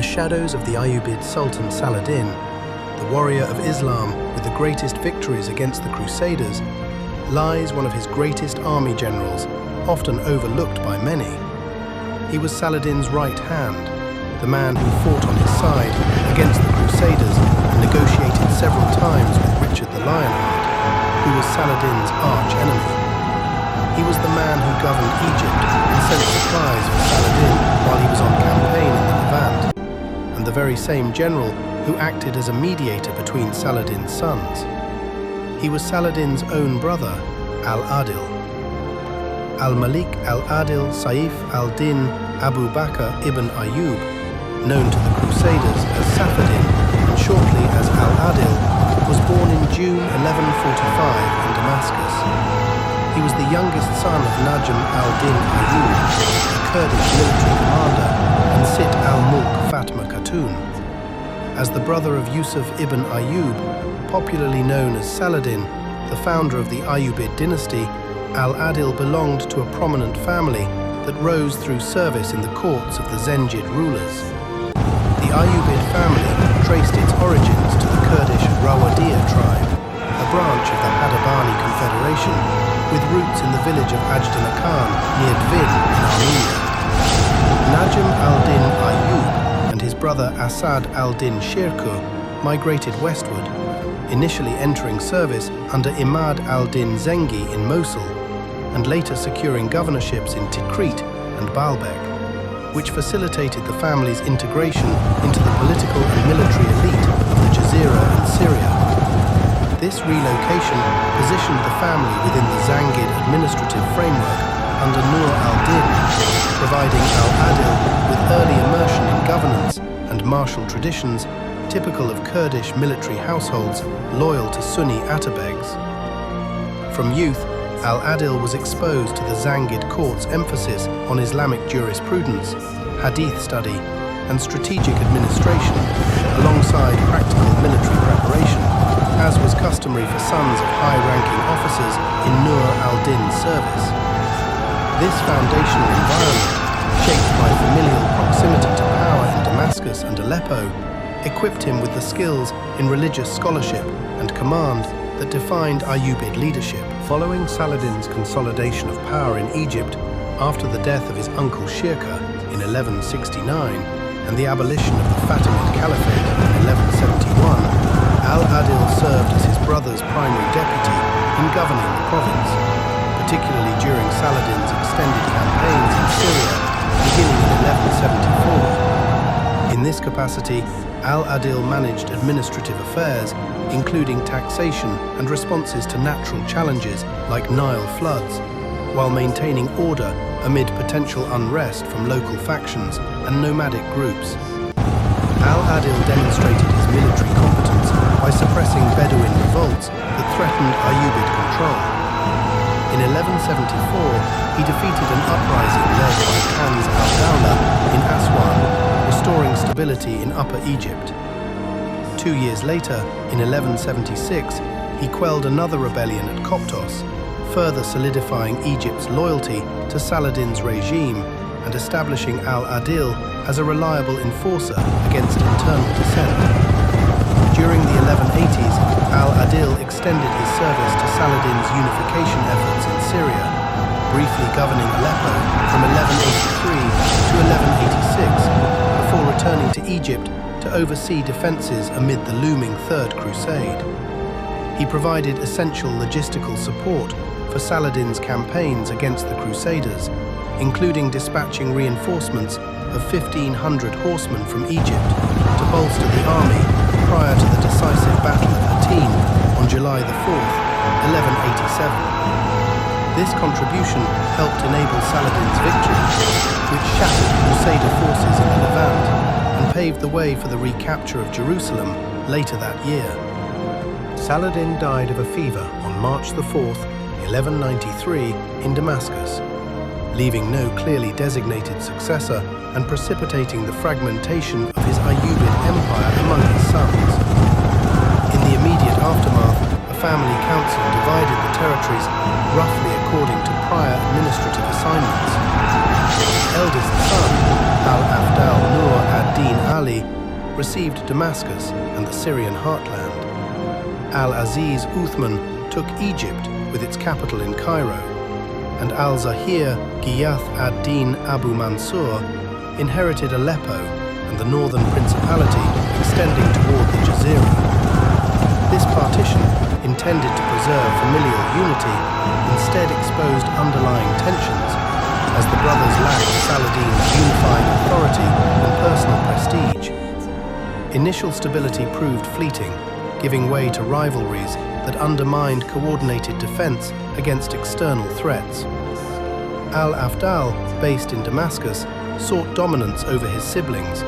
the shadows of the Ayyubid Sultan Saladin, the warrior of Islam with the greatest victories against the crusaders, lies one of his greatest army generals, often overlooked by many. He was Saladin's right hand, the man who fought on his side against the crusaders and negotiated several times with Richard the Lionheart, who was Saladin's arch-enemy. He was the man who governed Egypt and sent supplies for Saladin while he was on campaign in the Levant, and the very same general who acted as a mediator between Saladin's sons. He was Saladin's own brother, Al-Adil. Al-Malik al-Adil Saif al-Din Abu Bakr ibn Ayyub, known to the Crusaders as Saladin and shortly as Al-Adil, was born in June 1145 in Damascus. He was the youngest son of Najm al-Din Ayyub, a Kurdish military commander, and Sit al-Mulk Fatma Khatun. As the brother of Yusuf ibn Ayyub, popularly known as Saladin, the founder of the Ayyubid dynasty, Al-Adil belonged to a prominent family that rose through service in the courts of the Zengid rulers. The Ayyubid family traced its origins to the Kurdish Rawadiya tribe, a branch of the Hadabani Confederation, with roots in the village of Ajdanakan near Dvin in Armenia. Najm al-Din Ayyub and his brother Asad al-Din Shirkuh migrated westward, initially entering service under Imad al-Din Zengi in Mosul, and later securing governorships in Tikrit and Baalbek, which facilitated the family's integration into the political and military elite of the Jazeera and Syria. This relocation positioned the family within the Zangid administrative framework under Nur al-Din, providing Al-Adil with early immersion in governance and martial traditions typical of Kurdish military households loyal to Sunni Atabegs. From youth, Al-Adil was exposed to the Zangid court's emphasis on Islamic jurisprudence, hadith study, and strategic administration, alongside practical military preparation, as was customary for sons of high-ranking officers in Nur al-Din's service. This foundational environment, shaped by familial proximity to power in Damascus and Aleppo, equipped him with the skills in religious scholarship and command that defined Ayyubid leadership. Following Saladin's consolidation of power in Egypt after the death of his uncle Shirkuh in 1169 and the abolition of the Fatimid Caliphate in 1171, Al-Adil served as his brother's primary deputy in governing the province, particularly during Saladin's extended campaigns in Syria beginning in 1174. In this capacity, Al-Adil managed administrative affairs, including taxation and responses to natural challenges like Nile floods, while maintaining order amid potential unrest from local factions and nomadic groups. Al-Adil demonstrated his military competence by suppressing Bedouin revolts that threatened Ayyubid control. In 1174, he defeated an uprising led by Kanz al-Dawla in Aswan, restoring stability in Upper Egypt. 2 years later, in 1176, he quelled another rebellion at Koptos, further solidifying Egypt's loyalty to Saladin's regime and establishing Al-Adil as a reliable enforcer against internal dissent. During the 1180s, Al-Adil extended his service to Saladin's unification efforts in Syria, briefly governing Aleppo from 1183 to 1186, before returning to Egypt to oversee defenses amid the looming Third Crusade. He provided essential logistical support for Saladin's campaigns against the Crusaders, including dispatching reinforcements of 1,500 horsemen from Egypt to bolster the army prior to the decisive Battle of Hattin on July 4th, 1187. This contribution helped enable Saladin's victory, which shattered Crusader forces in the Levant and paved the way for the recapture of Jerusalem later that year. Saladin died of a fever on March 4th, 1193 in Damascus, leaving no clearly designated successor and precipitating the fragmentation of his Ayyubid empire among his sons. In the immediate aftermath, a family council divided the territories roughly according to prior administrative assignments. His eldest son, Al-Afdal Nur ad-Din Ali, received Damascus and the Syrian heartland. Al-Aziz Uthman took Egypt with its capital in Cairo, and Al-Zahir Ghiyath ad-Din Abu Mansur inherited Aleppo and the northern principality extending toward the Jazira. This partition, intended to preserve familial unity, instead exposed underlying tensions as the brothers lacked Saladin's unifying authority and personal prestige. Initial stability proved fleeting, giving way to rivalries that undermined coordinated defense against external threats. Al-Afdal, based in Damascus, sought dominance over his siblings,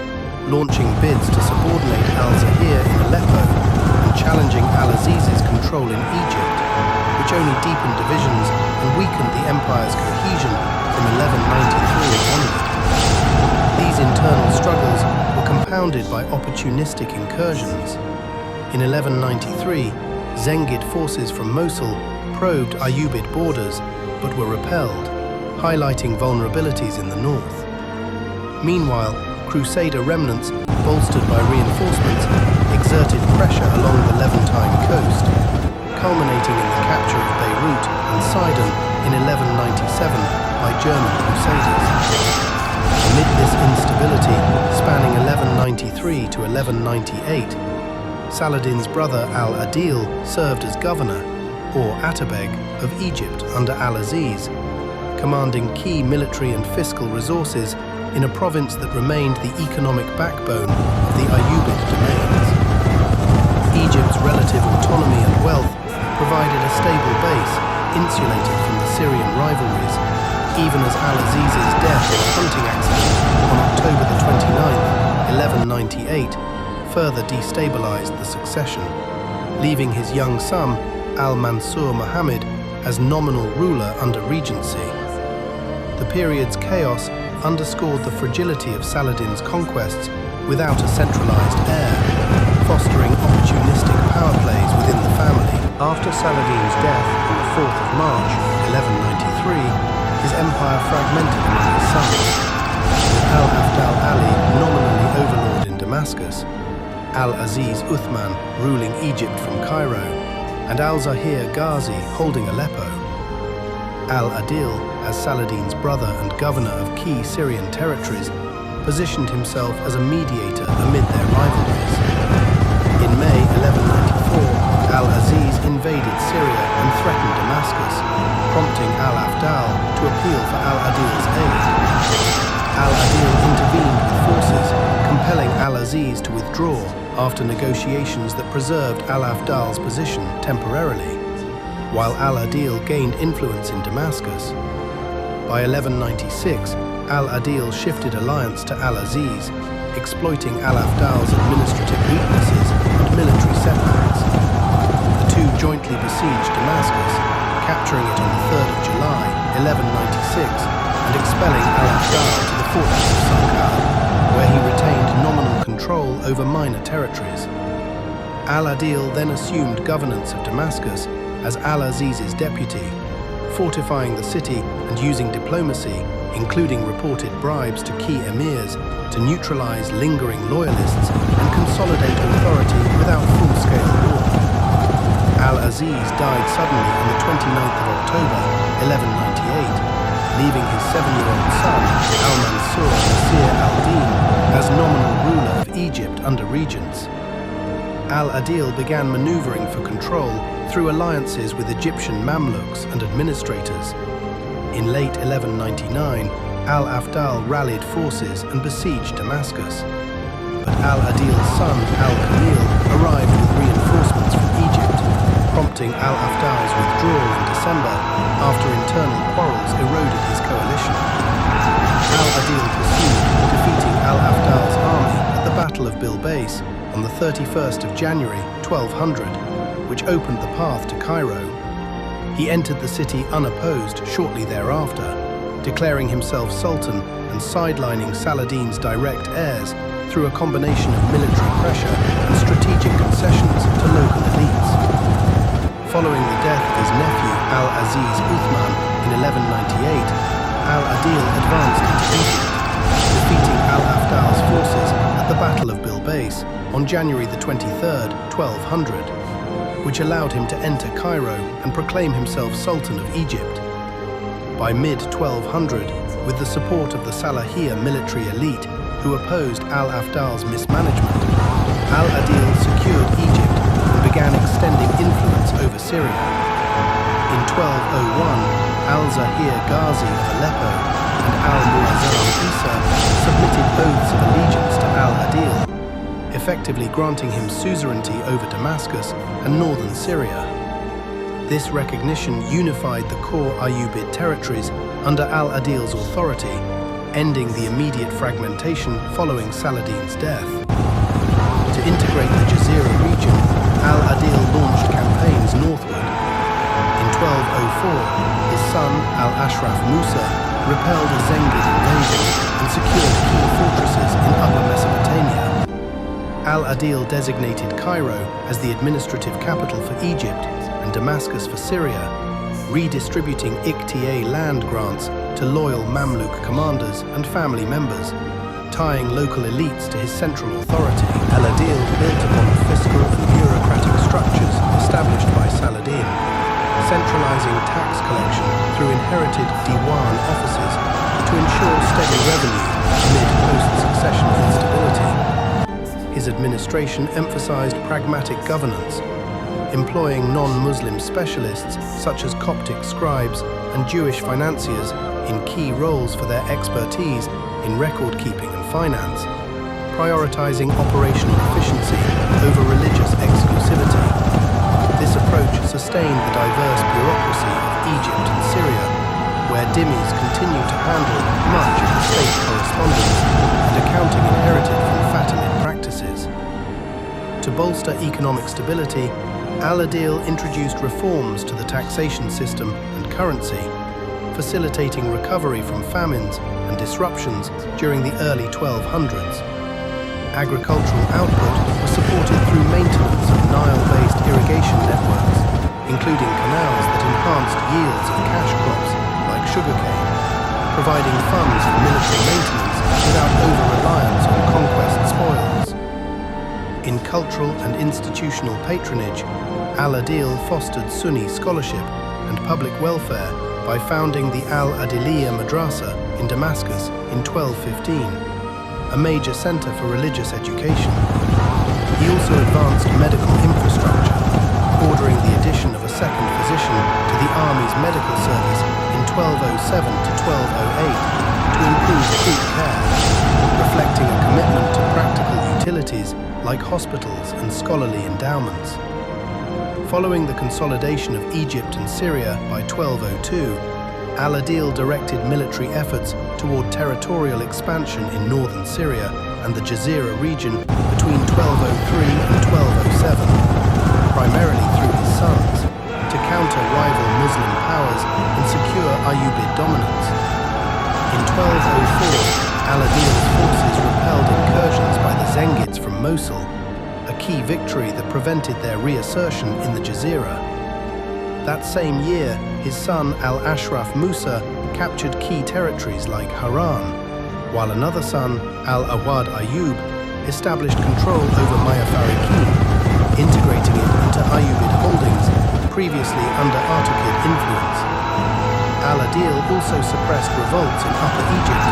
launching bids to subordinate Al-Zahir in Aleppo and challenging Al-Aziz's control in Egypt, which only deepened divisions and weakened the empire's cohesion from 1193 onward. These internal struggles were compounded by opportunistic incursions. In 1193, Zengid forces from Mosul probed Ayyubid borders but were repelled, highlighting vulnerabilities in the north. Meanwhile, Crusader remnants, bolstered by reinforcements, exerted pressure along the Levantine coast, culminating in the capture of Beirut and Sidon in 1197 by German crusaders. Amid this instability, spanning 1193 to 1198, Saladin's brother Al-Adil served as governor, or Atabeg, of Egypt under Al-Aziz, commanding key military and fiscal resources in a province that remained the economic backbone of the Ayyubid domains. Egypt's relative autonomy and wealth provided a stable base, insulated from the Syrian rivalries, even as Al-Aziz's death in a hunting accident on October the 29th, 1198, further destabilized the succession, leaving his young son, Al-Mansur Muhammad, as nominal ruler under regency. The period's chaos underscored the fragility of Saladin's conquests without a centralized heir, fostering opportunistic power plays within the family. After Saladin's death on the 4th of March, 1193, his empire fragmented among his sons, with Al-Afdal Ali nominally overlord in Damascus, Al-Aziz Uthman ruling Egypt from Cairo, and Al-Zahir Ghazi holding Aleppo. Al-Adil, as Saladin's brother and governor of key Syrian territories, positioned himself as a mediator amid their rivalries. In May 1194, Al-Aziz invaded Syria and threatened Damascus, prompting Al-Afdal to appeal for Al-Adil's aid. Al-Adil intervened with forces, compelling Al-Aziz to withdraw after negotiations that preserved Al-Afdal's position temporarily, while Al-Adil gained influence in Damascus. By 1196, Al-Adil shifted alliance to Al-Aziz, exploiting Al-Afdal's administrative weaknesses and military setbacks. The two jointly besieged Damascus, capturing it on the 3rd of July, 1196, and expelling Al-Afdal to the fortress of Saqqar, where he retained nominal control over minor territories. Al-Adil then assumed governance of Damascus as Al-Aziz's deputy, fortifying the city and using diplomacy, including reported bribes to key emirs, to neutralize lingering loyalists and consolidate authority without full-scale war. Al-Aziz died suddenly on the 29th of October, 1198, leaving his 7-year-old son, Al-Mansur Nasir al-Din, as nominal ruler of Egypt under regents. Al-Adil began maneuvering for control through alliances with Egyptian Mamluks and administrators. In late 1199, Al-Afdal rallied forces and besieged Damascus. But Al-Adil's son, Al-Kamil, arrived with reinforcements from Egypt, prompting Al-Afdal's withdrawal in December after internal quarrels eroded his coalition. Al-Adil pursued, defeating Al-Afdal's army at the Battle of Bilbais on the 31st of January, 1200, which opened the path to Cairo. He entered the city unopposed shortly thereafter, declaring himself Sultan and sidelining Saladin's direct heirs through a combination of military pressure and strategic concessions to local elites. Following the death of his nephew Al-Aziz Uthman in 1198, Al-Adil advanced into Egypt, defeating Al-Afdal's forces at the Battle of Bilbais on January the 23rd, 1200, which allowed him to enter Cairo and proclaim himself Sultan of Egypt. By mid-1200, with the support of the Salahiyya military elite who opposed Al-Afdal's mismanagement, Al-Adil secured Egypt and began extending influence over Syria. In 1201, Al-Zahir Ghazi of Aleppo and Al-Muazzam Isa submitted oaths of allegiance to Al-Adil, effectively granting him suzerainty over Damascus and northern Syria. This recognition unified the core Ayyubid territories under Al-Adil's authority, ending the immediate fragmentation following Saladin's death. To integrate the Jazira region, Al-Adil launched campaigns northward. In 1204, his son Al-Ashraf Musa repelled a Zengid invasion and secured key fortresses in Upper Mesopotamia. Al-Adil designated Cairo as the administrative capital for Egypt and Damascus for Syria, redistributing Iqtiya land grants to loyal Mamluk commanders and family members, tying local elites to his central authority. Al-Adil built upon the fiscal and bureaucratic structures established by Saladin, centralizing tax collection through inherited Diwan offices to ensure steady revenue amid post-succession instability. His administration emphasized pragmatic governance, employing non-Muslim specialists such as Coptic scribes and Jewish financiers in key roles for their expertise in record-keeping and finance, prioritizing operational efficiency over religious exclusivity. This approach sustained the diverse bureaucracy of Egypt and Syria, where dhimmis continue to handle much of the state correspondence and accounting inherited from Fatimid practices. To bolster economic stability, Al-Adil introduced reforms to the taxation system and currency, facilitating recovery from famines and disruptions during the early 1200s. Agricultural output was supported through maintenance of Nile-based irrigation networks, including canals that enhanced yields of cash crops like sugarcane, providing funds for military maintenance without over-reliance on conquest spoils. In cultural and institutional patronage, Al-Adil fostered Sunni scholarship and public welfare by founding the Al-Adiliyya Madrasa in Damascus in 1215, a major center for religious education. He also advanced medical infrastructure, ordering the addition of a second physician to the army's medical service in 1207 to 1208 to improve troop care, reflecting a commitment to practical utilities like hospitals and scholarly endowments. Following the consolidation of Egypt and Syria by 1202, Al-Adil directed military efforts toward territorial expansion in northern Syria and the Jazira region between 1203 and 1207, primarily through his sons, to counter rival Muslim powers and secure Ayyubid dominance. In 1204, Al-Adil's forces repelled incursions by the Zengids from Mosul, a key victory that prevented their reassertion in the Jazira. That same year, his son Al-Ashraf Musa captured key territories like Haran, while another son, Al-Awad Ayyub, established control over Maya Farikhin, integrating it into Ayyubid holdings previously under Artukid influence. Al-Adil also suppressed revolts in Upper Egypt,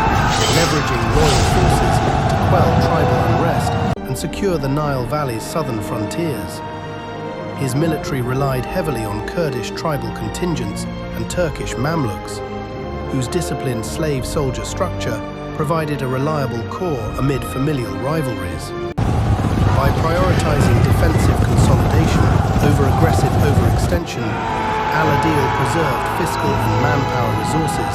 leveraging royal forces to quell tribal unrest and secure the Nile Valley's southern frontiers. His military relied heavily on Kurdish tribal contingents and Turkish Mamluks, whose disciplined slave soldier structure provided a reliable core amid familial rivalries. By prioritizing defensive consolidation over aggressive overextension, Al-Adil preserved fiscal and manpower resources,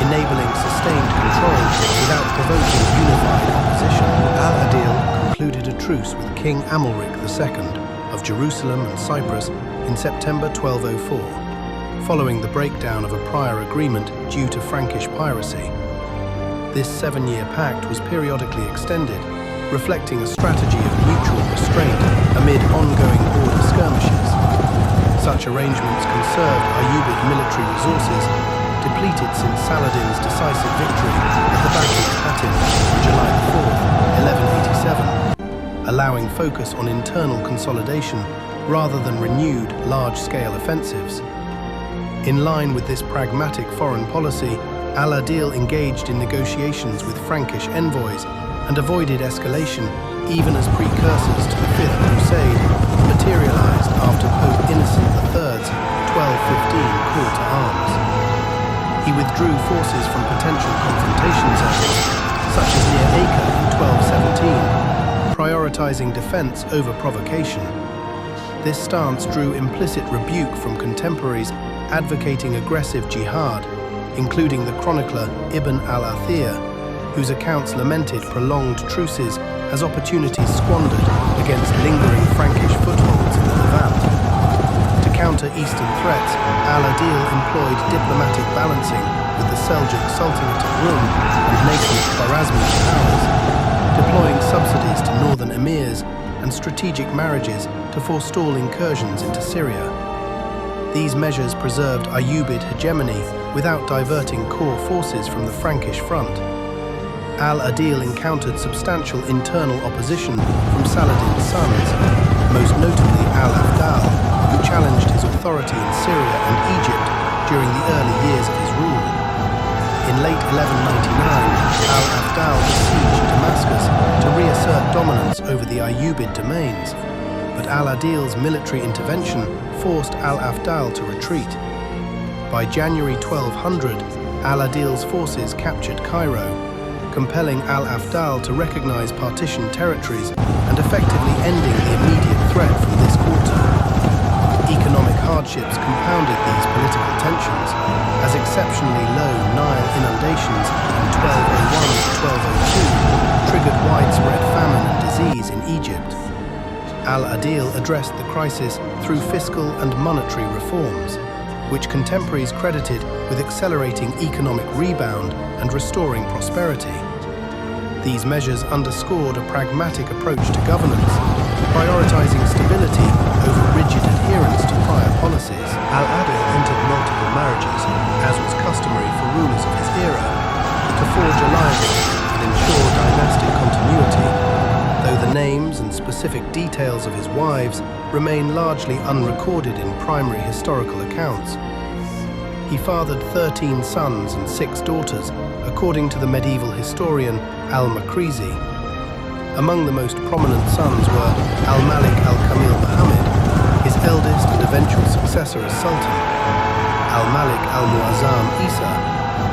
enabling sustained control without provoking unified opposition. Al-Adil concluded a truce with King Amalric II of Jerusalem and Cyprus in September 1204, following the breakdown of a prior agreement due to Frankish piracy. This 7-year pact was periodically extended, reflecting a strategy of mutual restraint amid ongoing border skirmishes. Such arrangements conserved Ayyubid military resources, depleted since Saladin's decisive victory at the Battle of Hattin on July 4, 1187, allowing focus on internal consolidation rather than renewed large-scale offensives. In line with this pragmatic foreign policy, Al-Adil engaged in negotiations with Frankish envoys and avoided escalation even as precursors to the Fifth Crusade materialized after Pope Innocent III's 1215 call to arms. He withdrew forces from potential confrontation zones, such as near Acre in 1217, prioritizing defense over provocation. This stance drew implicit rebuke from contemporaries advocating aggressive jihad, including the chronicler Ibn al-Athir, whose accounts lamented prolonged truces as opportunities squandered against lingering Frankish footholds in the Levant. To counter eastern threats, Al-Adil employed diplomatic balancing with the Seljuk Sultanate of Rum and nascent Khwarezmian powers, deploying subsidies to northern emirs and strategic marriages to forestall incursions into Syria. These measures preserved Ayyubid hegemony without diverting core forces from the Frankish front. Al-Adil encountered substantial internal opposition from Saladin's sons, most notably Al-Adil, who challenged his authority in Syria and Egypt during the early years of his rule. In late 1199, Al-Adil besieged Damascus to reassert dominance over the Ayyubid domains, but Al-Adil's military intervention forced Al-Adil to retreat. By January 1200, Al-Adil's forces captured Cairo, compelling Al-Adil to recognize partitioned territories and effectively ending the immediate threat from this quarter. Economic hardships compounded these political tensions, as exceptionally low Nile inundations in 1201 to 1202 triggered widespread famine and disease in Egypt. Al-Adil addressed the crisis through fiscal and monetary reforms, which contemporaries credited with accelerating economic rebound and restoring prosperity. These measures underscored a pragmatic approach to governance, prioritizing stability over rigid adherence to prior policies. Al-Adil entered multiple marriages, as was customary for rulers of his era, to forge alliances and ensure dynastic continuity, though the names and specific details of his wives remain largely unrecorded in primary historical accounts. He fathered 13 sons and 6 daughters, according to the medieval historian al-Makrizi. Among the most prominent sons were al-Malik al-Kamil Muhammad, his eldest and eventual successor as Sultan, al-Malik al-Muazzam Isa,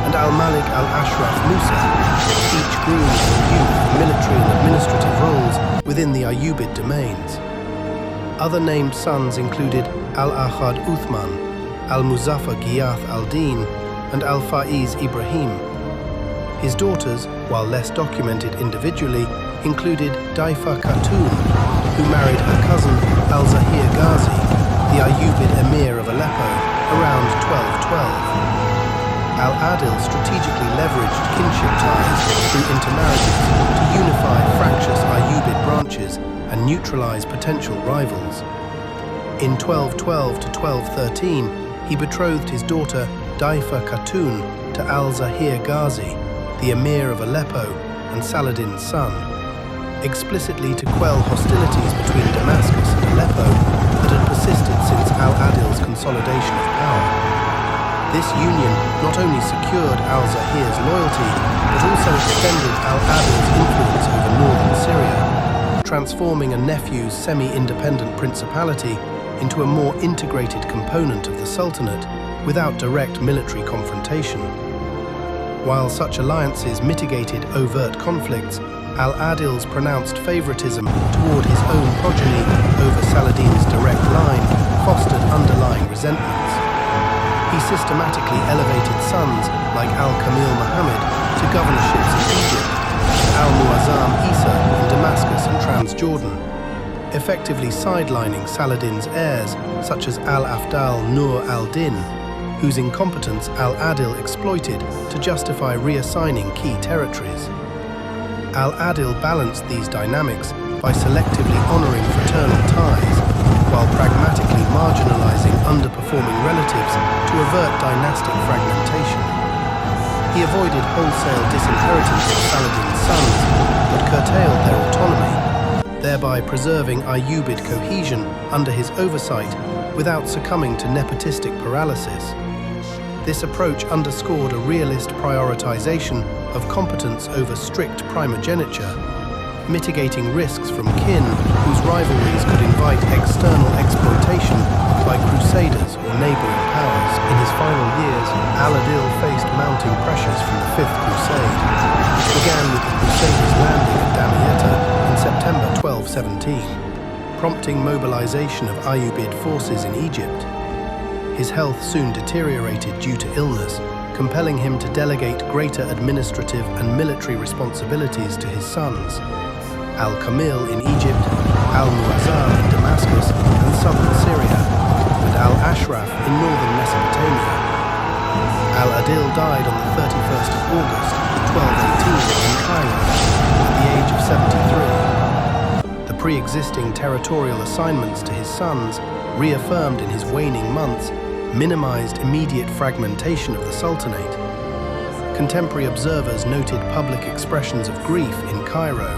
and al-Malik al-Ashraf Musa, each groomed from youth for military and administrative roles within the Ayyubid domains. Other named sons included al-Ahad Uthman, al-Muzaffar Ghiyath al-Din, and al-Faiz Ibrahim. His daughters, while less documented individually, included Daifa Khatun, who married her cousin al-Zahir Ghazi, the Ayyubid emir of Aleppo, around 1212. Al-Adil strategically leveraged kinship ties through intermarriages to unify fractious Ayyubid branches and neutralize potential rivals. In 1212 to 1213, he betrothed his daughter Daifa Khatun to al-Zahir Ghazi, the emir of Aleppo and Saladin's son, explicitly to quell hostilities between Damascus and Aleppo that had persisted since Al-Adil's consolidation of power. This union not only secured al-Zahir's loyalty, but also extended Al-Adil's influence over northern Syria, transforming a nephew's semi-independent principality into a more integrated component of the Sultanate without direct military confrontation. While such alliances mitigated overt conflicts, Al-Adil's pronounced favoritism toward his own progeny over Saladin's direct line fostered underlying resentments. He systematically elevated sons like al-Kamil Muhammad to governorships in Egypt and al-Muazzam Isa in Damascus and Transjordan, effectively sidelining Saladin's heirs such as al-Afdal Nur al-Din, whose incompetence Al-Adil exploited to justify reassigning key territories. Al-Adil balanced these dynamics by selectively honoring fraternal ties, while pragmatically marginalizing underperforming relatives to avert dynastic fragmentation. He avoided wholesale disinheritance of Saladin's sons, but curtailed their autonomy, thereby preserving Ayyubid cohesion under his oversight without succumbing to nepotistic paralysis. This approach underscored a realist prioritization of competence over strict primogeniture, mitigating risks from kin whose rivalries could invite external exploitation by crusaders or neighboring powers. In his final years, Al-Adil faced mounting pressures from the Fifth Crusade, which began with the Crusaders' landing at Damietta in September 1217, prompting mobilization of Ayyubid forces in Egypt. His health soon deteriorated due to illness, compelling him to delegate greater administrative and military responsibilities to his sons, Al-Kamil in Egypt, Al-Muazzam in Damascus and southern Syria, and Al-Ashraf in northern Mesopotamia. Al-Adil died on the 31st of August, 1218 in Cairo, at the age of 73. The pre-existing territorial assignments to his sons, reaffirmed in his waning months, minimized immediate fragmentation of the Sultanate. Contemporary observers noted public expressions of grief in Cairo,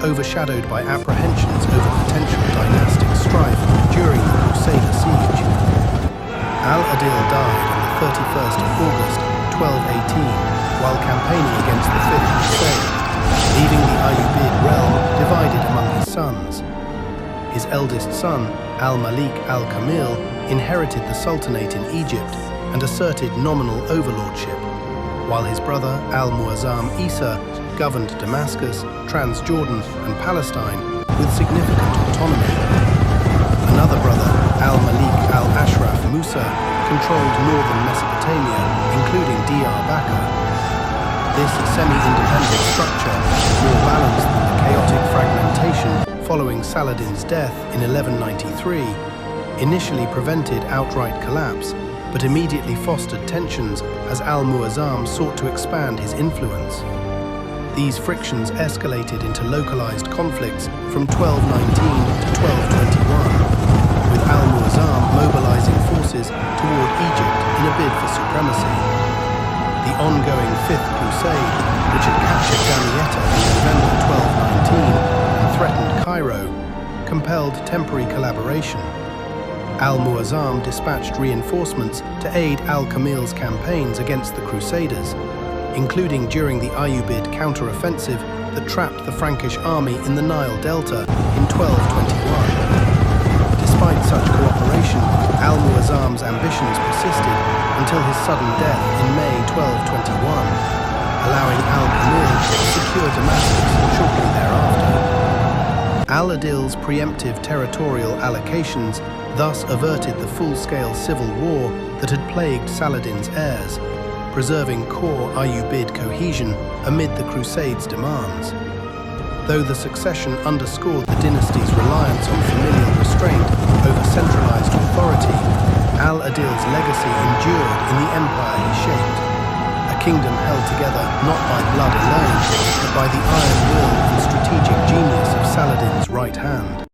overshadowed by apprehensions over potential dynastic strife during the Crusader siege. Al-Adil died on the 31st of August, 1218, while campaigning against the Fifth Crusade, leaving the Ayyubid realm divided among his sons. His eldest son, Al-Malik al-Kamil, inherited the Sultanate in Egypt and asserted nominal overlordship, while his brother Al-Muazzam Isa governed Damascus, Transjordan and Palestine with significant autonomy. Another brother, Al-Malik al-Ashraf Musa, controlled northern Mesopotamia, including Diyarbakir. This semi-independent structure, more balanced than the chaotic fragmentation following Saladin's death in 1193, initially prevented outright collapse, but immediately fostered tensions as Al-Muazzam sought to expand his influence. These frictions escalated into localized conflicts from 1219 to 1221, with Al-Muazzam mobilizing forces toward Egypt in a bid for supremacy. The ongoing Fifth Crusade, which had captured Damietta in November 1219 and threatened Cairo, compelled temporary collaboration. Al-Muazzam dispatched reinforcements to aid Al-Kamil's campaigns against the Crusaders, including during the Ayyubid counter-offensive that trapped the Frankish army in the Nile Delta in 1221. Despite such cooperation, Al-Muazzam's ambitions persisted until his sudden death in May 1221, allowing Al-Kamil to secure Damascus shortly thereafter. Al-Adil's preemptive territorial allocations thus averted the full-scale civil war that had plagued Saladin's heirs, preserving core Ayyubid cohesion amid the Crusades' demands. Though the succession underscored the dynasty's reliance on familial restraint over centralized authority, Al-Adil's legacy endured in the empire he shaped, a kingdom held together not by blood alone, but by the iron will and strategic genius of Saladin's right hand.